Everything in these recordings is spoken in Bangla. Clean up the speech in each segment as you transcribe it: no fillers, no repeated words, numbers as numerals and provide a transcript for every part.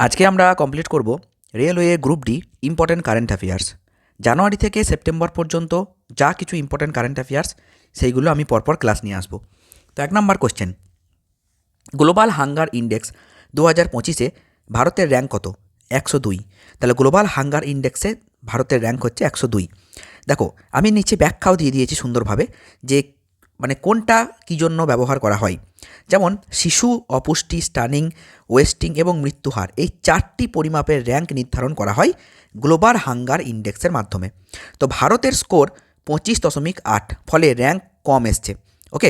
আজকে আমরা কমপ্লিট করব railway group D important current affairs. জানুয়ারি থেকে সেপ্টেম্বর পর্যন্ত যা কিছু ইম্পর্ট্যান্ট কারেন্ট অ্যাফেয়ার্স সেইগুলো আমি পরপর ক্লাস নিয়ে আসবো। তো 1 নম্বর কোশ্চেন, গ্লোবাল হাঙ্গার ইন্ডেক্স 2025-এ ভারতের র্যাঙ্ক কত? 102। তাহলে গ্লোবাল হাঙ্গার ইন্ডেক্সে ভারতের র্যাঙ্ক হচ্ছে 102। দেখো, আমি নিচে ব্যাখ্যাও দিয়ে দিয়েছি সুন্দরভাবে যে মানে কোনটা কী জন্য ব্যবহার করা হয়। যেমন শিশু, অপুষ্টি, স্টানিং, ওয়েস্টিং এবং মৃত্যুহার, এই 4টি পরিমাপের র্যাঙ্ক নির্ধারণ করা হয় গ্লোবাল হাঙ্গার ইন্ডেক্সের মাধ্যমে। তো ভারতের স্কোর 25.8, ফলে র্যাঙ্ক কম এসছে। ওকে,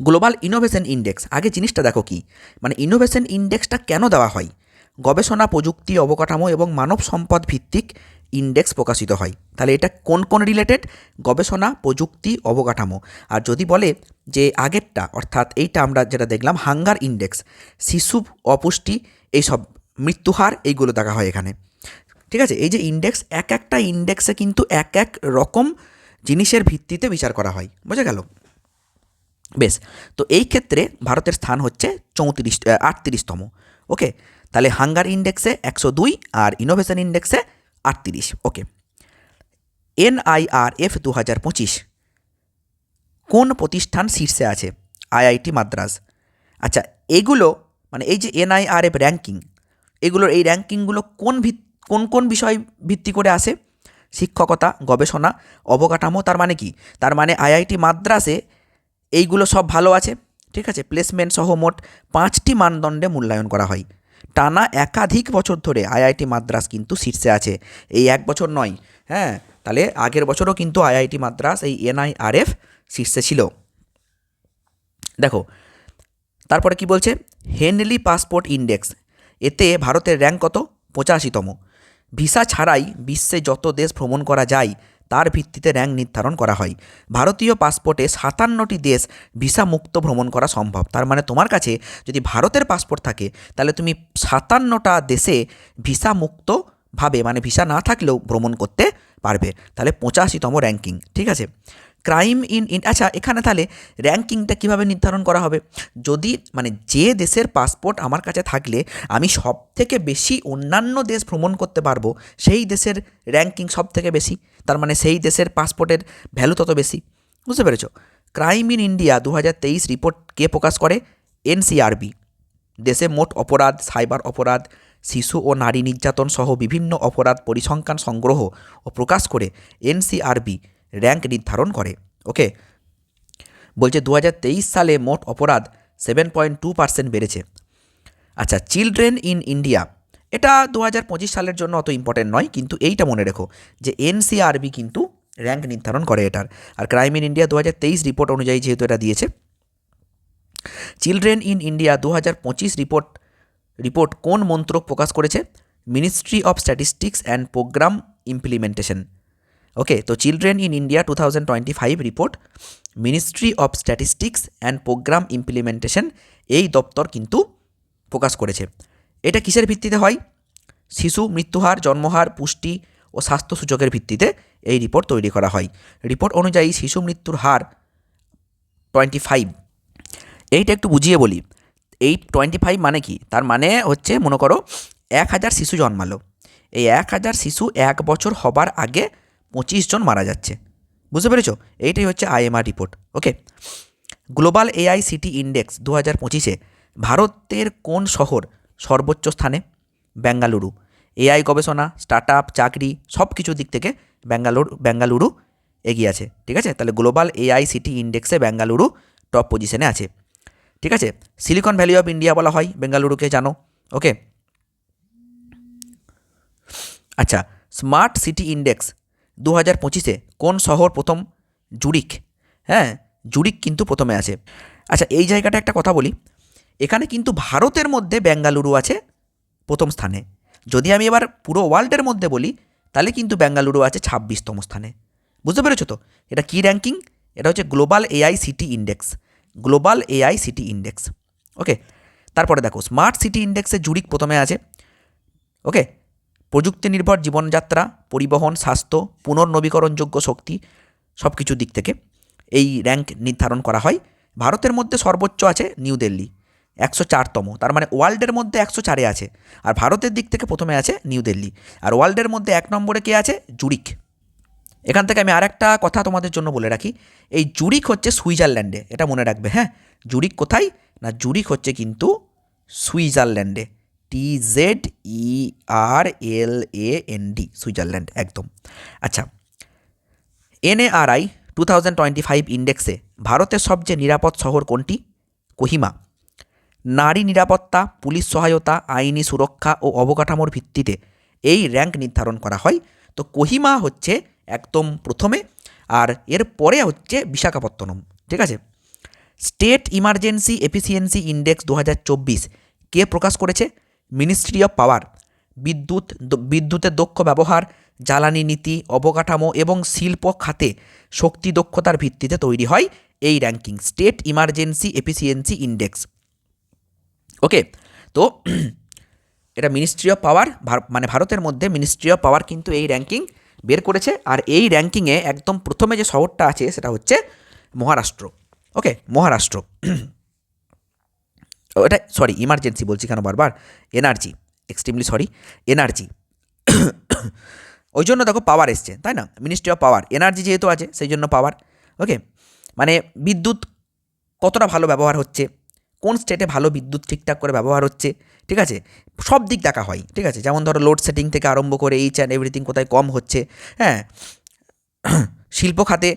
গ্লোবাল ইনোভেশন ইন্ডেক্স, আগে জিনিসটা দেখো কি, মানে ইনোভেশন ইন্ডেক্সটা কেন দেওয়া হয়? গবেষণা, প্রযুক্তি, অবকাঠামো এবং মানব সম্পদ ভিত্তিক ইন্ডেক্স প্রকাশিত হয়। তাহলে এটা কোন কোন রিলেটেড? গবেষণা, প্রযুক্তি, অবকাঠামো। আর যদি বলে যে আগেরটা, অর্থাৎ এইটা আমরা যেটা দেখলাম হাঙ্গার ইন্ডেক্স, শিশু, অপুষ্টি, এইসব মৃত্যুহার, এইগুলো দেখা হয় এখানে। ঠিক আছে, এই যে ইন্ডেক্স, এক একটা ইন্ডেক্সে কিন্তু এক এক রকম জিনিসের ভিত্তিতে বিচার করা হয়, বোঝা গেল? বেশ, তো এই ক্ষেত্রে ভারতের স্থান হচ্ছে 38তম। ওকে, তাহলে হাঙ্গার ইন্ডেক্সে 102 আর ইনোভেশন ইন্ডেক্সে 38। ওকে, NIRF 2025 কোন প্রতিষ্ঠান শীর্ষে আছে? IIT মাদ্রাজ। আচ্ছা, এগুলো মানে এই যে NIRF র্যাঙ্কিং, এগুলোর এই র্যাঙ্কিংগুলো কোন কোন বিষয় ভিত্তি করে আসে? শিক্ষকতা, গবেষণা, অবকাঠামো। তার মানে কি? তার মানে IIT মাদ্রাসে এইগুলো সব ভালো আছে। ঠিক আছে, প্লেসমেন্ট সহ মোট 5টি মানদণ্ডে মূল্যায়ন করা হয়। টানা একাধিক বছর ধরে IIT মাদ্রাস কিন্তু শীর্ষে আছে, এই এক বছর নয়। হ্যাঁ, তাহলে আগের বছরও কিন্তু IIT মাদ্রাস এই NIRF শীর্ষে ছিল। দেখো তারপরে কি বলছে, হেনলি পাসপোর্ট ইন্ডেক্স, এতে ভারতের র্যাঙ্ক কত? 85তম। ভিসা ছাড়াই বিশ্বে যত দেশ ভ্রমণ করা যায় তার ভিত্তিতে র্যাঙ্ক নির্ধারণ করা হয়। ভারতীয় পাসপোর্টে 57টি দেশ ভিসা মুক্ত ভ্রমণ করা সম্ভব। তার মানে তোমার কাছে যদি ভারতের পাসপোর্ট থাকে তাহলে তুমি 57টা দেশে ভিসা মুক্তভাবে, মানে ভিসা না থাকলেও ভ্রমণ করতে পারবে। তাহলে 85তম র্যাঙ্কিং। ঠিক আছে, ক্রাইম ইন, আচ্ছা এখানে তাহলে র্যাঙ্কিংটা কীভাবে নির্ধারণ করা হবে? যদি মানে যে দেশের পাসপোর্ট আমার কাছে থাকলে আমি সব থেকে বেশি অন্যান্য দেশ ভ্রমণ করতে পারবো, সেই দেশের র্যাঙ্কিং সব থেকে বেশি, তার মানে সেই দেশের পাসপোর্টের ভ্যালু তত বেশি। বুঝতে পেরেছ? ক্রাইম ইন ইন্ডিয়া 2023 রিপোর্ট কে প্রকাশ করে? NCRB। দেশে মোট অপরাধ, সাইবার অপরাধ, শিশু ও নারী নির্যাতন সহ বিভিন্ন অপরাধ পরিসংখ্যান সংগ্রহ ও প্রকাশ করে NCRB র্যাঙ্ক নির্ধারণ করে। ওকে, বলছে 2023 সালে মোট অপরাধ 7.2% বেড়েছে। আচ্ছা, চিলড্রেন ইন ইন্ডিয়া, এটা 2025 সালের জন্য অত ইম্পর্টেন্ট নয়, কিন্তু এইটা মনে রেখো যে NCRB কিন্তু র্যাঙ্ক নির্ধারণ করে এটার। আর ক্রাইম ইন ইন্ডিয়া 2023 রিপোর্ট অনুযায়ী যেহেতু এটা দিয়েছে, চিলড্রেন ইন ইন্ডিয়া 2025 রিপোর্ট কোন মন্ত্রক প্রকাশ করেছে? Ministry of statistics and programme implementation. Okay, তো children in India 2025 report ministry of statistics and programme implementation, এই দপ্তর কিন্তু প্রকাশ করেছে। এটা কিসের ভিত্তিতে হয়? শিশু মৃত্যুহার, জন্মহার, পুষ্টি ও স্বাস্থ্য সূচকের ভিত্তিতে এই রিপোর্ট তৈরি করা হয়। রিপোর্ট অনুযায়ী শিশু মৃত্যুর হার 25। এইটা একটু বুঝিয়ে বলি, এই 25 মানে কি? তার মানে হচ্ছে মনে করো 1000 শিশু জন্মালো, এই 1000 শিশু 1 বছর হবার আগে 25 জন মারা যাচ্ছে। বুঝতে পেরেছো? এইটাই হচ্ছে IMR রিপোর্ট। ওকে, গ্লোবাল AICT ইন্ডেক্স 2025-এ ভারতের কোন শহর সর্বোচ্চ স্থানে? বেঙ্গালুরু। AI গবেষণা, স্টার্ট আপ, চাকরি সব কিছুর দিক থেকে বেঙ্গালুরু এগিয়ে আছে। ঠিক আছে, তাহলে গ্লোবাল AICT ইন্ডেক্সে বেঙ্গালুরু টপ পজিশনে আছে। ঠিক আছে, সিলিকন ভ্যালি অফ ইন্ডিয়া বলা হয় বেঙ্গালুরুকে, জানো? ওকে, আচ্ছা, স্মার্ট সিটি ইন্ডেক্স 2025-এ কোন শহর প্রথম? জুরিক। হ্যাঁ, জুরিক কিন্তু প্রথমে আছে। আচ্ছা, এই জায়গাটা একটা কথা বলি, এখানে কিন্তু ভারতের মধ্যে বেঙ্গালুরু আছে প্রথম স্থানে। যদি আমি এবার পুরো ওয়ার্ল্ডের মধ্যে বলি তাহলে কিন্তু বেঙ্গালুরু আছে 26তম স্থানে। বুঝতে পেরেছো তো? এটা কী র্যাঙ্কিং? এটা হচ্ছে global AICT index, global AICT index. Okay, তারপরে দেখো স্মার্ট সিটি ইন্ডেক্সে জুরিক প্রথমে আছে। ওকে, প্রযুক্তি নির্ভর জীবনযাত্রা, পরিবহন, স্বাস্থ্য, পুনর্নবীকরণযোগ্য শক্তি সব কিছুর দিক থেকে এই র্যাঙ্ক নির্ধারণ করা হয়। ভারতের মধ্যে সর্বোচ্চ আছে নিউ দিল্লি, 104তম, তার মানে ওয়ার্ল্ডের মধ্যে 104-এ আছে। আর ভারতের দিক থেকে প্রথমে আছে নিউ দিল্লি, আর ওয়ার্ল্ডের মধ্যে 1 নম্বরে কে আছে? জুরিক। এখান থেকে আমি আরেকটা কথা তোমাদের জন্য বলে রাখি, এই জুরিক হচ্ছে সুইজারল্যান্ডে, এটা মনে রাখবে। হ্যাঁ, জুরিক কোথায়? না, জুরিক হচ্ছে কিন্তু সুইজারল্যান্ডে, TZERLAND, সুইজারল্যান্ড একদম। আচ্ছা, NARI 2025 ইন্ডেক্সে ভারতের সবচেয়ে নিরাপদ শহর কোনটি? কোহিমা। নারী নিরাপত্তা, পুলিশ সহায়তা, আইনি সুরক্ষা ও অবকাঠামোর ভিত্তিতে এই র্যাঙ্ক নির্ধারণ করা হয়। তো কোহিমা হচ্ছে একদম প্রথমে, আর এর পরে হচ্ছে বিশাখাপত্তনম। ঠিক আছে। স্টেট ইমার্জেন্সি এফিসিয়েন্সি ইন্ডেক্স 2024 কে প্রকাশ করেছে? Ministry of power. বিদ্যুতের দক্ষ ব্যবহার, জ্বালানি নীতি, অবকাঠামো এবং শিল্প খাতে শক্তি দক্ষতার ভিত্তিতে তৈরি হয় এই ranking, state emergency efficiency index. Okay, তো এটা মিনিস্ট্রি অফ পাওয়ার, মানে ভারতের মধ্যে মিনিস্ট্রি অফ পাওয়ার কিন্তু এই র্যাঙ্কিং বের করেছে। আর এই র্যাঙ্কিংয়ে একদম প্রথমে যে শহরটা আছে সেটা হচ্ছে মহারাষ্ট্র। ওকে, মহারাষ্ট্র। ওটা সরি, ইমার্জেন্সি বলছি কেন বারবার, এনার্জি, এক্সট্রিমলি সরি, এনার্জি। ওই জন্য দেখো পাওয়ার এসছে, তাই না? মিনিস্ট্রি অফ পাওয়ার, এনার্জি যেহেতু আছে সেই জন্য পাওয়ার। ওকে, মানে বিদ্যুৎ কতটা ভালো ব্যবহার হচ্ছে, কোন স্টেটে ভালো বিদ্যুৎ ঠিকঠাক করে ব্যবহার হচ্ছে, ঠিক আছে, সব দিক দেখা হয়। ঠিক আছে, যেমন ধরো লোডশেডিং থেকে আরম্ভ করে এইচ অ্যান্ড এভরিথিং কোথায় কম হচ্ছে, হ্যাঁ, শিল্প খাতে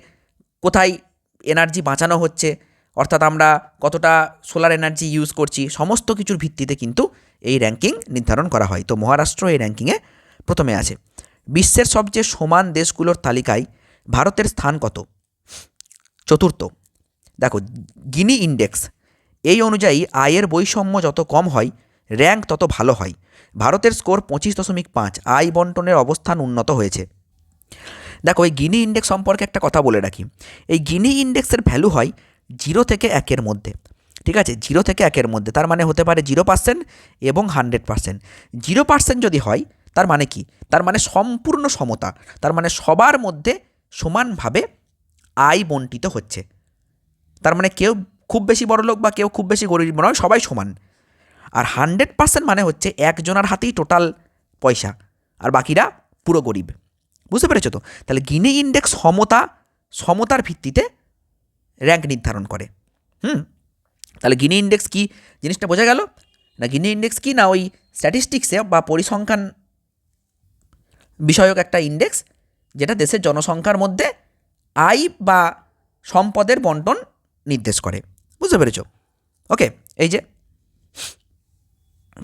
কোথায় এনার্জি বাঁচানো হচ্ছে, অর্থাৎ আমরা কতটা সোলার এনার্জি ইউজ করছি, সমস্ত কিছুর ভিত্তিতে কিন্তু এই র্যাঙ্কিং নির্ধারণ করা হয়। তো মহারাষ্ট্র এই র্যাঙ্কিংয়ে প্রথমে আছে। বিশ্বের সবচেয়ে সমান দেশগুলোর তালিকায় ভারতের স্থান কত? চতুর্থ। দেখো, গিনি ইন্ডেক্স, এই অনুযায়ী আয়ের বৈষম্য যত কম হয় র্যাঙ্ক তত ভালো হয়। ভারতের স্কোর 25.5, আয় বন্টনের অবস্থান উন্নত হয়েছে। দেখো, এই গিনি ইন্ডেক্স সম্পর্কে একটা কথা বলে রাখি, এই গিনি ইন্ডেক্সের ভ্যালু হয় 0 থেকে 1-এর মধ্যে। ঠিক আছে, 0 থেকে 1-এর মধ্যে, তার মানে হতে পারে 0% এবং 100%। 0% যদি হয় তার মানে কি? তার মানে সম্পূর্ণ সমতা, তার মানে সবার মধ্যে সমানভাবে আয় বন্টিত হচ্ছে। তার মানে কেউ খুব বেশি বড়লোক বা কেউ খুব বেশি গরিব নয়, সবাই সমান। আর 100% মানে হচ্ছে একজনের হাতেই টোটাল পয়সা আর বাকিরা পুরো গরিব। বুঝতে পেরেছো তো? তাহলে গিনি ইন্ডেক্স সমতার ভিত্তিতে র্যাঙ্ক নির্ধারণ করে। তাহলে গিনি ইন্ডেক্স কি জিনিসটা বোঝা গেল না? গিনি ইন্ডেক্স কি না, ওই স্ট্যাটিস্টিক্সে বা পরিসংখ্যান বিষয়ক একটা ইন্ডেক্স, যেটা দেশের জনসংখ্যার মধ্যে আয় বা সম্পদের বন্টন নির্দেশ করে। বুঝতে পেরেছো? ওকে, এই যে,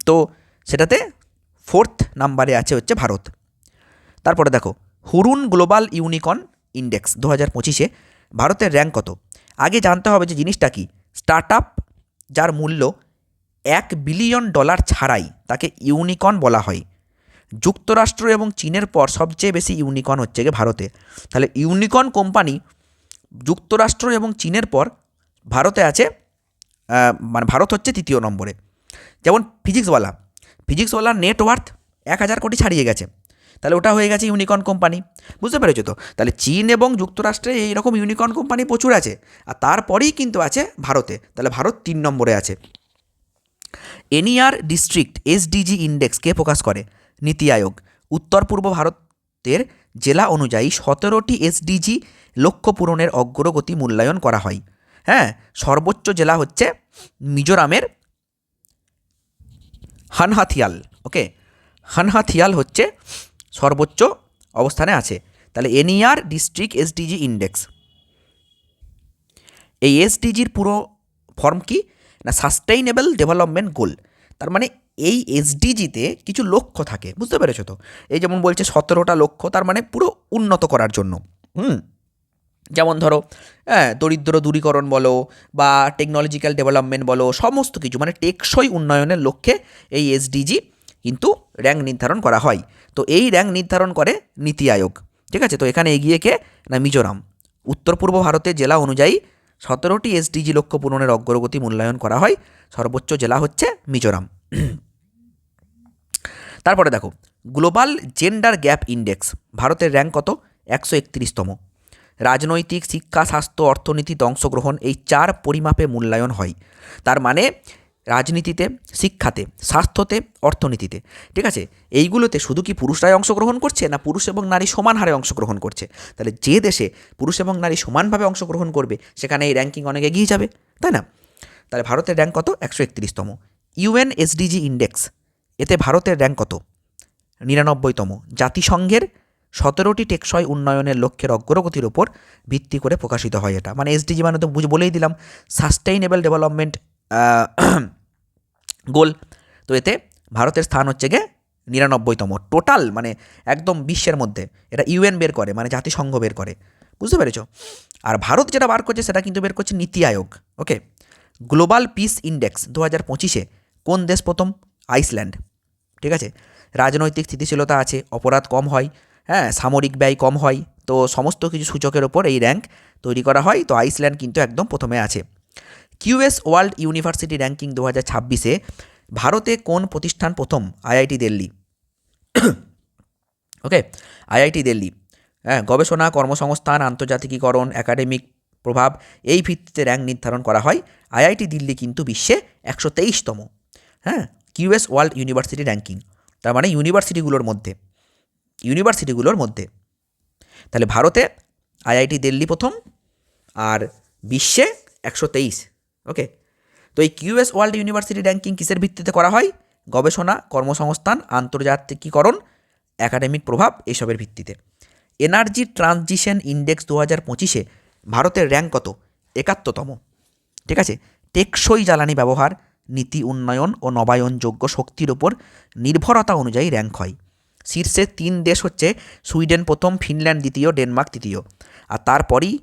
তো সেটাতে 4th নাম্বারে আছে হচ্ছে ভারত। তারপরে দেখো, হুরুন গ্লোবাল ইউনিকর্ন ইন্ডেক্স 2025-এ ভারতের র্যাঙ্ক কত? আগে জানতে হবে যে জিনিসটা কি। স্টার্টআপ যার মূল্য $1 বিলিয়ন ছাড়াই তাকে ইউনিকর্ন বলা হয়। যুক্তরাষ্ট্র এবং চীনের পর সবচেয়ে বেশি ইউনিকর্ন হচ্ছে গিয়ে ভারতে। তাহলে ইউনিকর্ন কোম্পানি যুক্তরাষ্ট্র এবং চীনের পর ভারতে আছে, মানে ভারত হচ্ছে 3য় নম্বরে। যেমন ফিজিক্সওয়ালা নেটওয়ার্থ 1000 কোটি ছাড়িয়ে গেছে, তাহলে ওটা হয়ে গেছে ইউনিকর্ন কোম্পানি। বুঝতে পেরেছো তো? তাহলে চীন এবং যুক্তরাষ্ট্রে এইরকম ইউনিকর্ন কোম্পানি প্রচুর আছে, আর তারপরেই কিন্তু আছে ভারতে। তাহলে ভারত 3 নম্বরে আছে। এনইআর ডিস্ট্রিক্ট SDG ইন্ডেক্স কে প্রকাশ করে? নীতি আয়োগ। উত্তর পূর্ব ভারতের জেলা অনুযায়ী 17টি SDG লক্ষ্য পূরণের অগ্রগতি মূল্যায়ন করা হয়। হ্যাঁ, সর্বোচ্চ জেলা হচ্ছে মিজোরামের হানহাথিয়াল। ওকে, হানহাথিয়াল হচ্ছে সর্বোচ্চ অবস্থানে আছে। তাহলে এনইআর ডিস্ট্রিক্ট SDG ইন্ডেক্স। এই SDGর পুরো ফর্ম কি না, সাস্টেইনেবল ডেভেলপমেন্ট গোল। তার মানে এই SDGতে কিছু লক্ষ্য থাকে। বুঝতে পেরেছো তো? এই যেমন বলছে 17টা লক্ষ্য, তার মানে পুরো উন্নত করার জন্য। যেমন ধরো, দরিদ্র দূরীকরণ বলো বা টেকনোলজিক্যাল ডেভেলপমেন্ট বলো, সমস্ত কিছু মানে টেকসই উন্নয়নের লক্ষ্যে এই SDG কিন্তু র্যাঙ্ক নির্ধারণ করা হয়। তো এই র্যাঙ্ক নির্ধারণ করে নীতি আয়োগ। ঠিক আছে, তো এখানে এগিয়ে কে না, মিজোরাম। উত্তর পূর্ব ভারতের জেলা অনুযায়ী 17টি SDG লক্ষ্য পূরণের অগ্রগতি মূল্যায়ন করা হয়। সর্বোচ্চ জেলা হচ্ছে মিজোরাম। তারপরে দেখো, গ্লোবাল জেন্ডার গ্যাপ ইন্ডেক্স ভারতের র্যাঙ্ক কত? 131তম। রাজনৈতিক, শিক্ষা, স্বাস্থ্য, অর্থনীতি, অংশগ্রহণ, এই 4 পরিমাপে মূল্যায়ন হয়। তার মানে রাজনীতিতে, শিক্ষাতে, স্বাস্থ্যতে, অর্থনীতিতে। ঠিক আছে, এইগুলোতে শুধু কি পুরুষরাই অংশগ্রহণ করছে, না পুরুষ এবং নারী সমান হারে অংশগ্রহণ করছে? তাহলে যে দেশে পুরুষ এবং নারী সমানভাবে অংশগ্রহণ করবে সেখানে এই র্যাঙ্কিং অনেক এগিয়ে যাবে, তাই না? তাহলে ভারতের র্যাঙ্ক কত? 131তম। ইউএন এসডিজি ইন্ডেক্স, এতে ভারতের র্যাঙ্ক কত? 99তম। জাতিসংঘের 17টি টেকসই উন্নয়নের লক্ষ্যের অগ্রগতির ওপর ভিত্তি করে প্রকাশিত হয় এটা। মানে এসডিজি মানে তো বলেই দিলাম, সাস্টেইনেবল ডেভেলপমেন্ট গোল। তো এতে ভারতের স্থান হচ্ছে গিয়ে 99তম টোটাল, মানে একদম বিশ্বের মধ্যে। এটা ইউএন বের করে, মানে জাতিসংঘ বের করে, বুঝতে পেরেছ? আর ভারত যেটা বার করছে সেটা কিন্তু বের করছে নীতি আয়োগ। ওকে, গ্লোবাল পিস ইন্ডেক্স 2025-এ কোন দেশ প্রথম? আইসল্যান্ড। ঠিক আছে, রাজনৈতিক স্থিতিশীলতা আছে, অপরাধ কম হয়, হ্যাঁ, সামরিক ব্যয় কম হয়, তো সমস্ত কিছু সূচকের ওপর এই র্যাঙ্ক তৈরি করা হয়। তো আইসল্যান্ড কিন্তু একদম প্রথমে আছে। কিউএস ওয়ার্ল্ড ইউনিভার্সিটি র্যাঙ্কিং 2026-এ ভারতে কোন প্রতিষ্ঠান প্রথম? আইআইটি দিল্লি। ওকে, আইআইটি দিল্লি। হ্যাঁ, গবেষণা, কর্মসংস্থান, আন্তর্জাতিকীকরণ, একাডেমিক প্রভাব, এই ভিত্তিতে র্যাঙ্ক নির্ধারণ করা হয়। আইআইটি দিল্লি কিন্তু বিশ্বে 123তম। হ্যাঁ, কিউএস ওয়ার্ল্ড ইউনিভার্সিটি র্যাঙ্কিং, তার মানে ইউনিভার্সিটিগুলোর মধ্যে। তাহলে ভারতে আইআইটি দিল্লি প্রথম, আর বিশ্বে 123। ওকে, তো এই কিউএস ওয়ার্ল্ড ইউনিভার্সিটি র্যাঙ্কিং কিসের ভিত্তিতে করা হয়? গবেষণা, কর্মসংস্থান, আন্তর্জাতিকীকরণ, একাডেমিক প্রভাব, এসবের ভিত্তিতে। এনার্জি ট্রানজিশন ইন্ডেক্স 2025-এ ভারতের র্যাঙ্ক কত? 71তম। ঠিক আছে, টেকসই জ্বালানি ব্যবহার, নীতি উন্নয়ন ও নবায়নযোগ্য শক্তির ওপর নির্ভরতা অনুযায়ী র্যাঙ্ক হয়। শীর্ষে 3 দেশ হচ্ছে সুইডেন প্রথম, ফিনল্যান্ড দ্বিতীয়, ডেনমার্ক তৃতীয়। আর তারপরেই,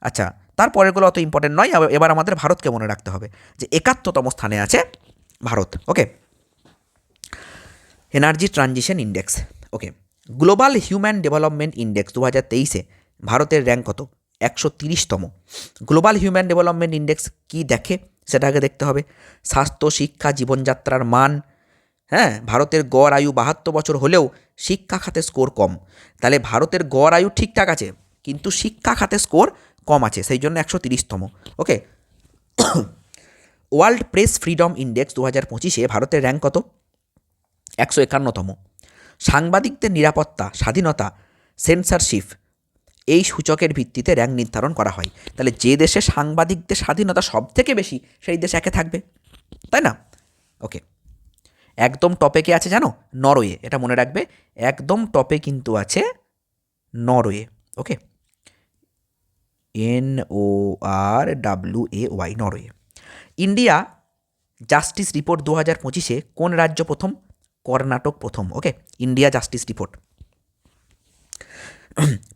আচ্ছা, তারপরেরগুলো অত ইম্পর্টেন্ট নয়। এবার আমাদের ভারতকে মনে রাখতে হবে যে 71তম স্থানে আছে ভারত। ওকে, এনার্জি ট্রানজিশন ইন্ডেক্স। ওকে, গ্লোবাল হিউম্যান ডেভেলপমেন্ট ইন্ডেক্স 2023-এ ভারতের র্যাঙ্ক কত? 130তম। গ্লোবাল হিউম্যান ডেভেলপমেন্ট ইন্ডেক্স কি দেখে সেটা আগে দেখতে হবে। স্বাস্থ্য, শিক্ষা, জীবনযাত্রার মান। হ্যাঁ, ভারতের গড় আয়ু 72 বছর হলেও শিক্ষা খাতে স্কোর কম। তাহলে ভারতের গড় আয়ু ঠিকঠাক আছে, কিন্তু শিক্ষা খাতে স্কোর কম আছে, সেই জন্য 130তম। ওকে, ওয়ার্ল্ড প্রেস ফ্রিডম ইন্ডেক্স 2025-এ ভারতের র্যাঙ্ক কত? 151তম। সাংবাদিকদের নিরাপত্তা, স্বাধীনতা, সেন্সরশিপ, এই সূচকের ভিত্তিতে র্যাঙ্ক নির্ধারণ করা হয়। তাহলে যে দেশে সাংবাদিকদের স্বাধীনতা সব থেকে বেশি সেই দেশ একে থাকবে, তাই না? ওকে, একদম টপে কে আছে জানো? নরওয়ে। এটা মনে রাখবে, একদম টপে কিন্তু আছে Norway. Okay, NORWAY, Norway. India justice report 2025-এ কোন রাজ্য প্রথম? কর্ণাটক প্রথম। Okay, India justice report.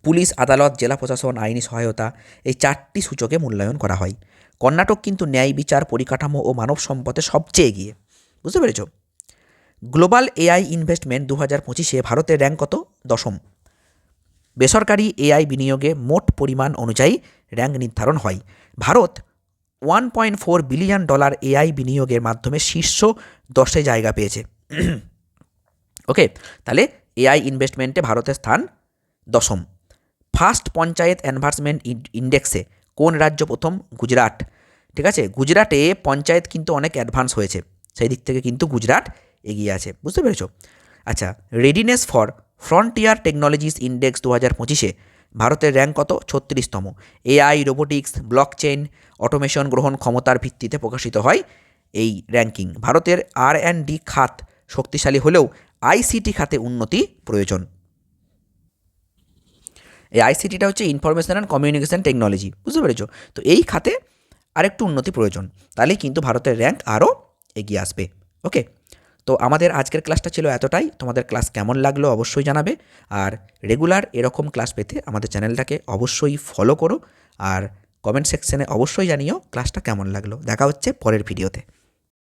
Police, আদালত, জেলা প্রশাসন, আইনি সহায়তা, এই 4টি সূচকে মূল্যায়ন করা হয়। কর্ণাটক কিন্তু ন্যায় বিচার, পরিকাঠামো ও মানব সম্পদে সবচেয়ে এগিয়ে, বুঝতে পেরেছ? গ্লোবাল এআই ইনভেস্টমেন্ট 2025-এ ভারতের র্যাঙ্ক কত? 10ম। বেসরকারি এআই বিনিয়োগে মোট পরিমাণ অনুযায়ী র্যাঙ্ক নির্ধারণ হয়। ভারত $1.4 বিলিয়ন এআই বিনিয়োগের মাধ্যমে শীর্ষ 10-এ জায়গা পেয়েছে। ওকে, তাহলে এআই ইনভেস্টমেন্টে ভারতের স্থান 10ম। ফার্স্ট পঞ্চায়েত এনভার্সমেন্ট ইন্ডেক্সে কোন রাজ্য প্রথম? গুজরাট। ঠিক আছে, গুজরাটে পঞ্চায়েত কিন্তু অনেক অ্যাডভান্স হয়েছে, সেই দিক থেকে কিন্তু গুজরাট এগিয়ে আছে, বুঝতে পেরেছ? আচ্ছা, readiness for frontier technologies index 2025-এ ভারতের র্যাঙ্ক কত? 36তম। এআই, রোবোটিক্স, ব্লকচেইন, অটোমেশন গ্রহণ ক্ষমতার ভিত্তিতে প্রকাশিত হয় এই র্যাঙ্কিং। ভারতের R&D খাত শক্তিশালী হলেও আইসিটি খাতে উন্নতি প্রয়োজন। এই আইসিটিটা হচ্ছে ইনফরমেশন অ্যান্ড কমিউনিকেশন টেকনোলজি, বুঝতে পেরেছ? তো এই খাতে আরেকটু উন্নতি প্রয়োজন, তাহলেই কিন্তু ভারতের র্যাঙ্ক আরও এগিয়ে আসবে। ওকে, তো আমাদের আজকের ক্লাসটা ছিল এতটাই। তোমাদের ক্লাস কেমন লাগলো অবশ্যই জানাবে, আর রেগুলার এরকম ক্লাস পেতে আমাদের চ্যানেলটাকে অবশ্যই ফলো করো, আর কমেন্ট সেকশনে অবশ্যই জানিও ক্লাসটা কেমন লাগলো। দেখা হচ্ছে পরের ভিডিওতে।